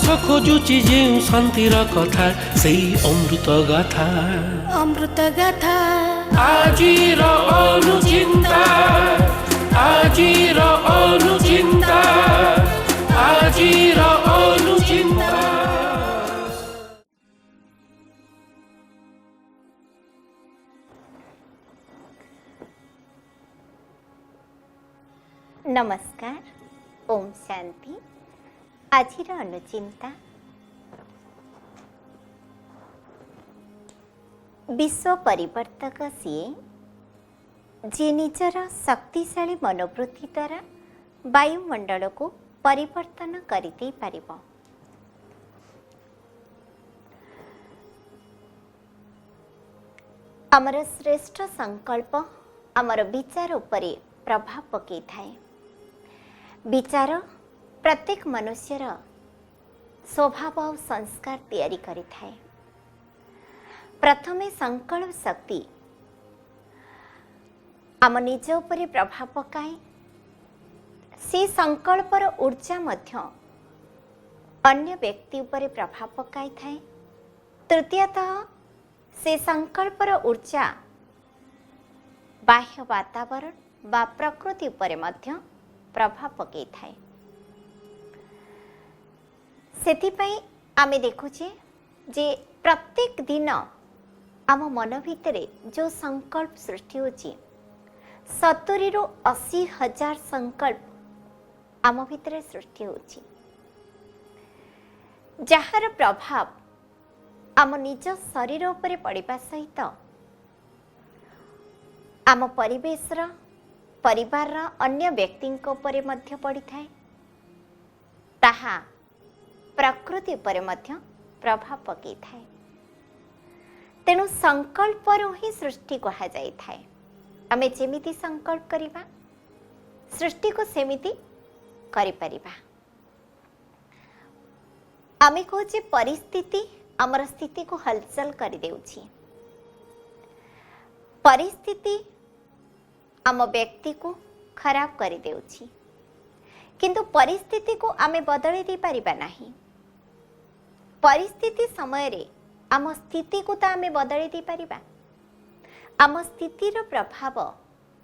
खोजुची जेउ शांतिर कथा सेई अमृत गाथा अमृत गाथा आजिर अनुचिंता आजिर अनुचिंता आजिर अनुचिंता। नमस्कार, ओम शांति। आजिर अनुचिंता विश्व परिवर्तक सीए जी निजर शक्तिशाली मनोवृत्ति द्वारा वायुमंडल को परिवर्तन करदे पारिबो। आमर श्रेष्ठ संकल्प आमर विचार उपरे प्रभाव पकई थाए। विचार प्रत्येक मनुष्यर स्वभाव और संस्कार तैयारी करि थाए। प्रथमे संकल्प शक्ति आम निज उपरे प्रभाव पकाए। से संकल्पर ऊर्जा मध्य अन्य व्यक्ति उपरे प्रभाव पकाई थाए। तृतीयतः से संकल्पर ऊर्जा बाह्य वातावरण बा प्रकृति उपरे मध्य प्रभाव पकई थाए। सेथिपाई आमे देखुचे जे प्रत्येक दिन आम मन भितरे जो संकल्प सृष्टि होची 70 ରୁ 80 हजार संकल्प आम भितरे सृष्टि होची, जहार प्रभाव आम निज शरीर उपरे पड़िबा सहित आम परिवेशर परिवार अन्य व्यक्ति उपरे मध्य पड़ी थाए। ताहा प्रकृति उपरे मध्य प्रभाव पकई थाए। तेणु संकल्परू ही सृष्टि कहा जाई थाए। आमे जेमिति संकल्प करिबा सृष्टि को सेमिति करि परिबा। आमे कहूचे परिस्थिति आमर स्थिति को हलचल कर देउछि। परिस्थिति आम व्यक्ति को खराब कर देउछि, किंतु परिस्थिति को आमे बदलै दे परिबा नाही। परिस्थिति समय रे आम स्थिति को ता आमे बदलै दे परिबा। आम स्थितिर प्रभाव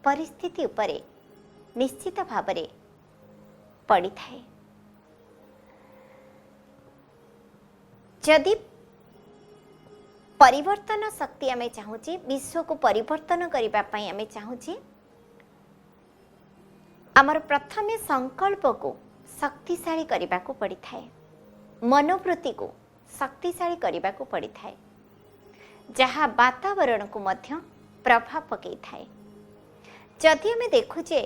परिस्थिति उपरे निश्चित भावरे पड़ी थाए। जदि परिवर्तन शक्ति आमे चाहूचे, विश्व को परिवर्तन करिबा पई आमे चाहूचे, आमर प्रथमे संकल्प को शक्तिशाली करिबा को पड़ी थाए। मनोवृत्ति को शक्तिशाली करिबा को पड़ी थाए, जहा वातावरण को मध्य प्रभाव पकई थाए। जदि आमे देखुचे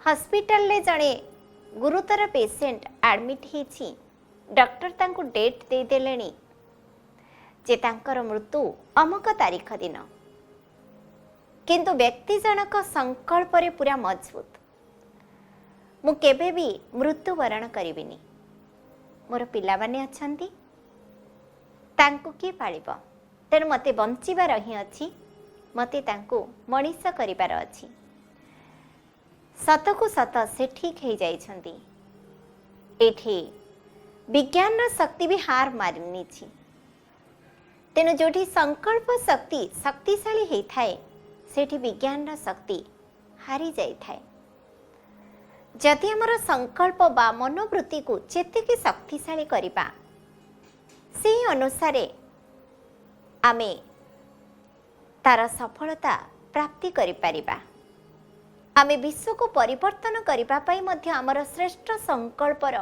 हॉस्पिटल ले जणे गुरुतर पेशेंट एडमिट हिछि, डॉक्टर तांको डेट दे देलेनी जे तांकर मृत्यु अमुक तारीख दिन, किंतु व्यक्ति जनक संकल्प रे पूरा मजबूत, मु केबे भी मृत्युवरण करिबिनी, मोर पिला माने अछंती, तांको किए पालिब, तेणु मते बंचिबार ही अछि, मते तांको मनीष करिबार अछि। सतकु सत से ठीक हो जाइछंती। एठी विज्ञान शक्ति भी हार मारिनी छी। तेणु जोठी संकल्प शक्ति शक्तिशाली होई थाए, सेठी विज्ञान शक्ति हारी जाई थाए। जदि हमर संकल्प बा मनोवृत्ति को जेतिके शक्तिशाली करिबा, से अनुसारे आमे तार सफलता प्राप्ति करि परिबा। आमे विश्व को परिवर्तन करिबा पई मध्य हमर श्रेष्ठ संकल्पर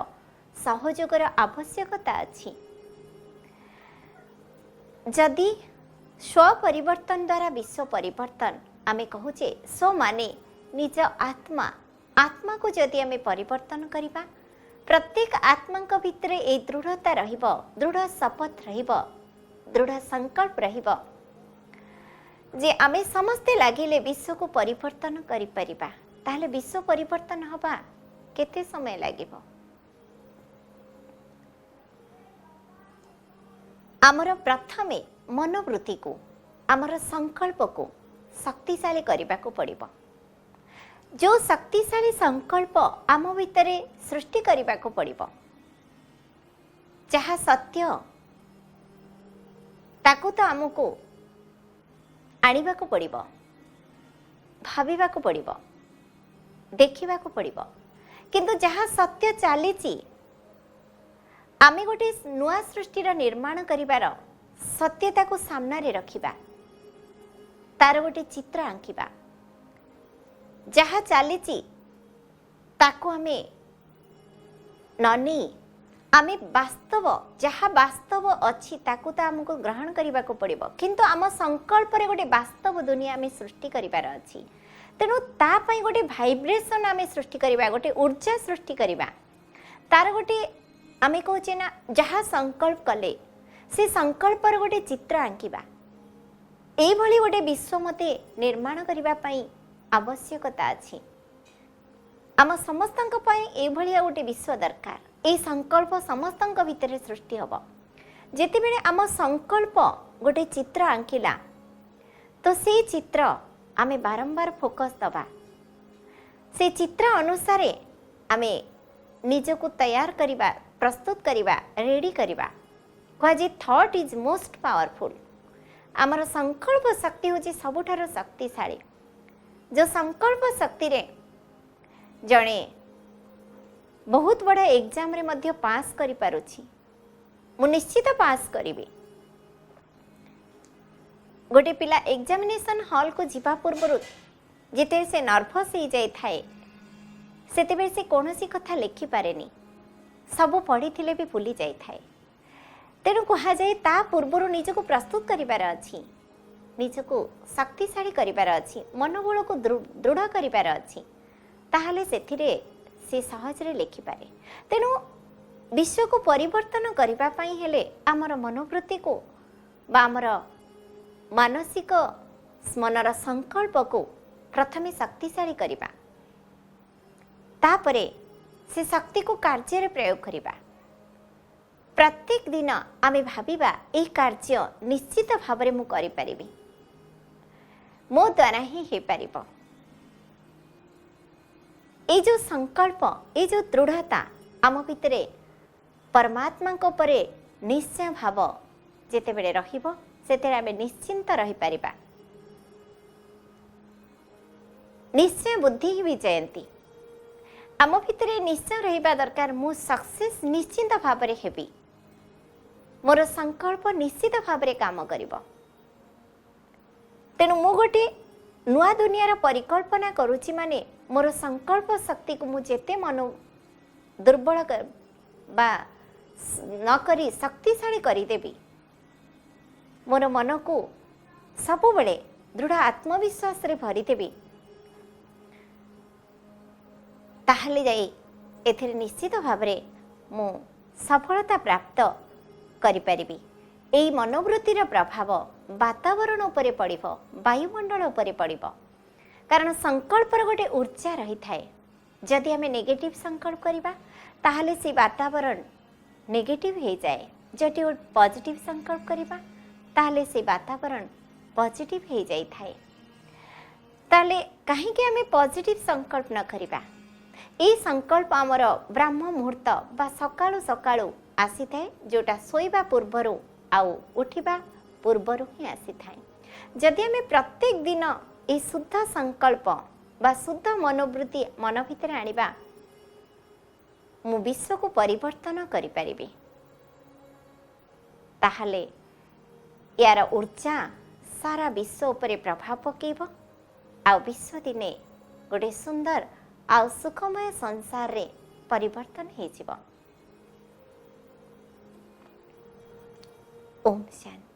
सहयोगर आवश्यकता अछि। जदि स्व परिवर्तन द्वारा विश्व परिवर्तन आमे कहूचे, स्व माने निज आत्मा, आत्मा को जदि आमे परिवर्तन करिबा, प्रत्येक आत्मा भितर ए दृढ़ता रहिबो, दृढ़ शपथ रहिबो, दृढ़ संकल्प रहिबो जे आमे समस्ते लागिले विश्व को परिवर्तन करि परिबा। ताहले विश्व परिवर्तन हबा केते समय लागिबो? आमर प्रथमे मनोवृत्ति को आमर संकल्प को शक्तिशाली करने को पड़िबो। जो शक्तिशाली संकल्प आम भितर सृष्टि करने को पड़िबो, जहाँ सत्य ताकू तो आमको आनिबा को पड़िबो, भाबिबा को पड़िबो, देखिबा को पड़िबो। किंतु जहाँ सत्य चलीची आमे गोटे नुआ सृष्टिर निर्माण करिबार सत्यता को सामना रे रखिबा, तार गोटे चित्र आंकिबा, जहाँ चलीची ताको आमे ननी आमे वास्तव जहाँ वास्तव अच्छी ताकू तो आमको ग्रहण करने को पड़िबो। किंतु आम संकल्प रे गोटे वास्तव दुनिया आमे सृष्टि करिबार अछि। तेणु ता पई गोटे भाइब्रेशन आमे सृष्टि करिबा, गोटे ऊर्जा सृष्टि करिबा, तार गोटे आमे कहचे ना जहाँ संकल्प कले से संकल्प रे गोटे चित्र आंकिबा, एई भली गोटे विश्व मते निर्माण करिबा पई आवश्यकता अछि। आम समस्तंक पई एई भलिया गोटे विश्व दरकार। ए संकल्प समस्तंक भितर सृष्टि हब। जेते बेले आम संकल्प गोटे चित्र आंकिला तो से चित्र आमे बारंबार फोकस दबा, से चित्र अनुसार आमे निजको तैयार करिबा, प्रस्तुत करिबा, रेडी करिबा। कहे थॉट इज मोस्ट पावरफुल। आमर संकल्प शक्ति होची सबुठार शक्तिशाली। जो संकल्प शक्ति रे जणे बहुत बड़ा एग्जाम रे मध्य पास करि पारुछि, मु निश्चित पास करिबी। गोटे पिला एग्जामिनेशन हॉल को जीवा पूर्व जिते से नर्भस हो जाए थाए सेते से कौनसी कथा लिखि पारेनी, सबू पढ़ी थिले भी भूली जाए थाए। तेणु कहा जाए ता पूर्व निजको प्रस्तुत करिबार अछि, निजको शक्तिशाली करिबार अछि, मनोबल को दृढ़ करिबार अछि, ताहाले सेथिरे से सहज रे लिखि पारे। तेणु विश्व को परिवर्तन करिबा पई हेले आमर मनोवृत्ति को बा आमर मानसिक मनर संकल्प को प्रथमे शक्तिशाली करिबा, तापरे से शक्ति को कार्य रे प्रयोग करिबा। प्रत्येक दिन आमे भाबिबा ए कार्य निश्चित भाव में मु करि परिबी, मो द्वारा ही हे परिबो। ए जो संकल्प, ए जो दृढ़ता आम भितरे परमात्मा को परे निश्चय भाव जेते बेले रहिबो सेते आमे निश्चिंत रहि परिबा। निश्चय बुद्धि ही विजयंती। आम भितरे निश्चय रहिबा दरकार, मु सक्सेस निश्चिंत भाव में हेबी, मोर संकल्प निश्चित भाव में काम करिबो। तेणु मु गोटे नुआ दुनियार परिकल्पना करुची माने मोर संकल्प शक्ति को मु जेते मन दुर्बल बा न करी शक्तिशाली करिदेवी, मोर मन को सबु बेले दृढ़ आत्मविश्वास रे भरिदेवी, ताहले जाई एथिरे निश्चित भाव में मु सफलता प्राप्त करि परिबी। एई मनोवृत्तिर प्रभाव वातावरण उपरे पड़िबो, वायुमंडल उपरे पड़िबो। कारण संकल्प गोटे ऊर्जा रही थाए। जदि आमे नेगेटिव संकल्प करिबा ताहले से वातावरण नेगेटिव हो जाए, जदि पॉजिटिव संकल्प करिबा ताहले से वातावरण पॉजिटिव हो जाई थाए। ताले कहीं के आमे पॉजिटिव संकल्प न करिबा, ए संकल्प आमर ब्राह्म मुहूर्त बा सकाळु सकाळु आसी थाए, जोटा सोइबा पूर्वरु आउ उठिबा पूर्वरु ही आसी थाए। जदि आमे प्रत्येक दिन ए शुद्ध संकल्प बा शुद्ध मनोवृत्ति मन भितर आनिबा, मु विश्व को परिवर्तन करि परिबी। ताहले यार ऊर्जा सारा विश्व उपरे प्रभाव पकेइबो, आ विश्व दिने गोटे सुंदर आ सुखमय संसार रे परिवर्तन हो जिवो। ओम शांति।